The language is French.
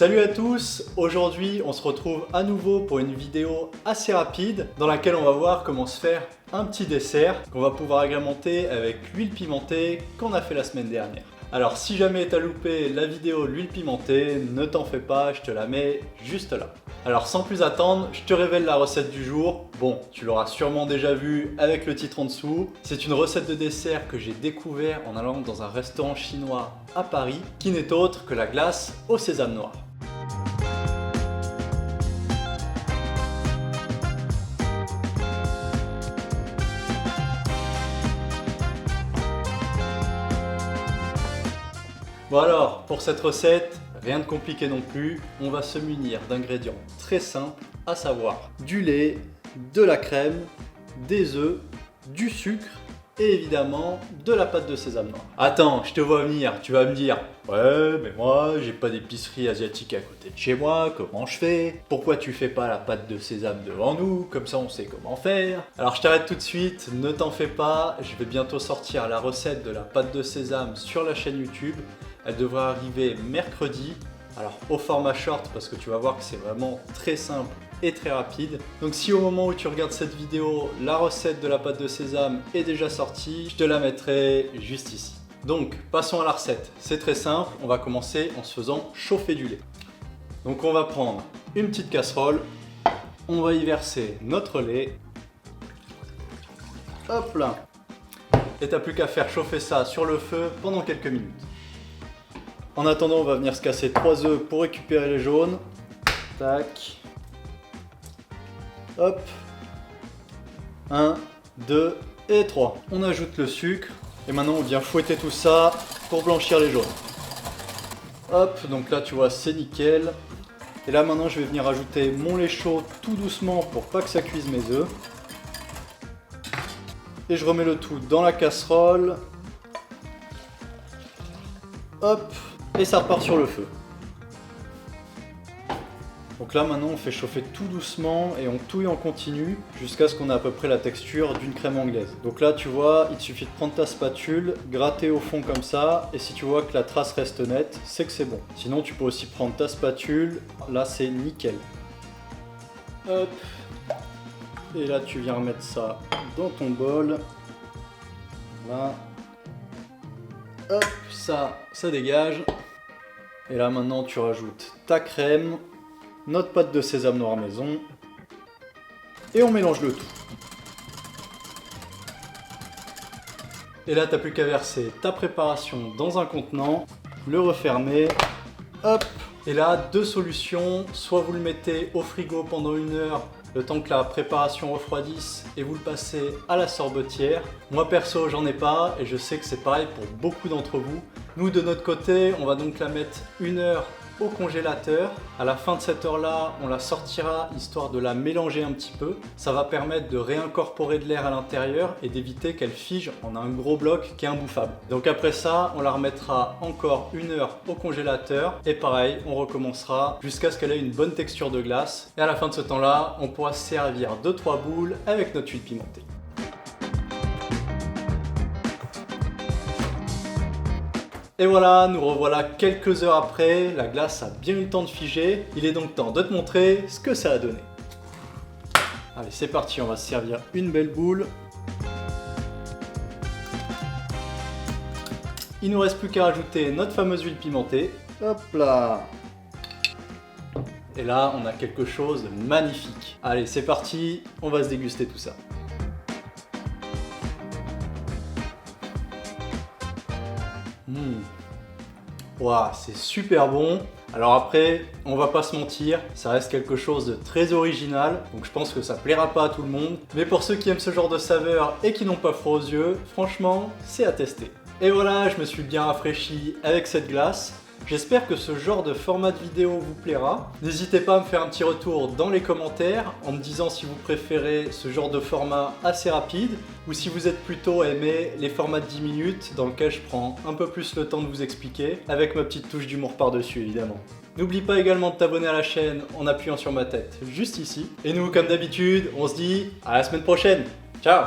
Salut à tous, aujourd'hui on se retrouve à nouveau pour une vidéo assez rapide dans laquelle on va voir comment se faire un petit dessert qu'on va pouvoir agrémenter avec l'huile pimentée qu'on a fait la semaine dernière. Alors si jamais t'as loupé la vidéo de l'huile pimentée, ne t'en fais pas, je te la mets juste là. Alors sans plus attendre, je te révèle la recette du jour. Bon, tu l'auras sûrement déjà vu avec le titre en dessous. C'est une recette de dessert que j'ai découvert en allant dans un restaurant chinois à Paris, qui n'est autre que la glace au sésame noir. Bon alors, pour cette recette, rien de compliqué non plus, on va se munir d'ingrédients très simples, à savoir du lait, de la crème, des œufs, du sucre et évidemment de la pâte de sésame noir. Attends, je te vois venir, tu vas me dire « Ouais, mais moi, j'ai pas d'épicerie asiatique à côté de chez moi, comment je fais? Pourquoi tu fais pas la pâte de sésame devant nous? Comme ça on sait comment faire. » Alors je t'arrête tout de suite, ne t'en fais pas, je vais bientôt sortir la recette de la pâte de sésame sur la chaîne YouTube. Elle devrait arriver mercredi, alors au format short parce que tu vas voir que c'est vraiment très simple et très rapide. Donc si au moment où tu regardes cette vidéo, la recette de la pâte de sésame est déjà sortie, je te la mettrai juste ici. Donc passons à la recette, c'est très simple, on va commencer en se faisant chauffer du lait. Donc on va prendre une petite casserole, on va y verser notre lait, hop là, et t'as plus qu'à faire chauffer ça sur le feu pendant quelques minutes. En attendant, on va venir se casser 3 œufs pour récupérer les jaunes. Tac. Hop. 1, 2 et 3. On ajoute le sucre. Et maintenant, on vient fouetter tout ça pour blanchir les jaunes. Hop, donc là, tu vois, c'est nickel. Et là, maintenant, je vais venir ajouter mon lait chaud tout doucement pour pas que ça cuise mes œufs. Et je remets le tout dans la casserole. Hop. Et ça repart sur le feu. Donc là maintenant on fait chauffer tout doucement et on touille en continu jusqu'à ce qu'on ait à peu près la texture d'une crème anglaise. Donc là tu vois, il suffit de prendre ta spatule, gratter au fond comme ça, et si tu vois que la trace reste nette, c'est que c'est bon. Sinon tu peux aussi prendre ta spatule, là c'est nickel. Hop. Et là tu viens remettre ça dans ton bol. Voilà. Hop, ça dégage. Et là maintenant tu rajoutes ta crème, notre pâte de sésame noir maison, et on mélange le tout. Et là t'as plus qu'à verser ta préparation dans un contenant, le refermer, hop. Et là deux solutions, soit vous le mettez au frigo pendant 1 heure, le temps que la préparation refroidisse et vous le passez à la sorbetière. Moi perso j'en ai pas et je sais que c'est pareil pour beaucoup d'entre vous. Nous de notre côté on va donc la mettre 1 heure au congélateur. À la fin de cette heure là on la sortira histoire de la mélanger un petit peu. Ça va permettre de réincorporer de l'air à l'intérieur et d'éviter qu'elle fige en un gros bloc qui est imbouffable. Donc après ça on la remettra encore 1 heure au congélateur et pareil on recommencera jusqu'à ce qu'elle ait une bonne texture de glace. Et à la fin de ce temps là on pourra se servir 2-3 boules avec notre huile pimentée. Et voilà, nous revoilà quelques heures après, la glace a bien eu le temps de figer, il est donc temps de te montrer ce que ça a donné. Allez, c'est parti, on va se servir une belle boule. Il nous reste plus qu'à rajouter notre fameuse huile pimentée. Hop là! Et là, on a quelque chose de magnifique. Allez, c'est parti, on va se déguster tout ça. Waouh, c'est super bon. Alors après, on va pas se mentir, ça reste quelque chose de très original, donc je pense que ça plaira pas à tout le monde. Mais pour ceux qui aiment ce genre de saveur et qui n'ont pas froid aux yeux, franchement, c'est à tester. Et voilà, je me suis bien rafraîchi avec cette glace. J'espère que ce genre de format de vidéo vous plaira. N'hésitez pas à me faire un petit retour dans les commentaires en me disant si vous préférez ce genre de format assez rapide ou si vous êtes plutôt aimé les formats de 10 minutes dans lesquels je prends un peu plus le temps de vous expliquer avec ma petite touche d'humour par-dessus évidemment. N'oublie pas également de t'abonner à la chaîne en appuyant sur ma tête juste ici. Et nous, comme d'habitude, on se dit à la semaine prochaine. Ciao!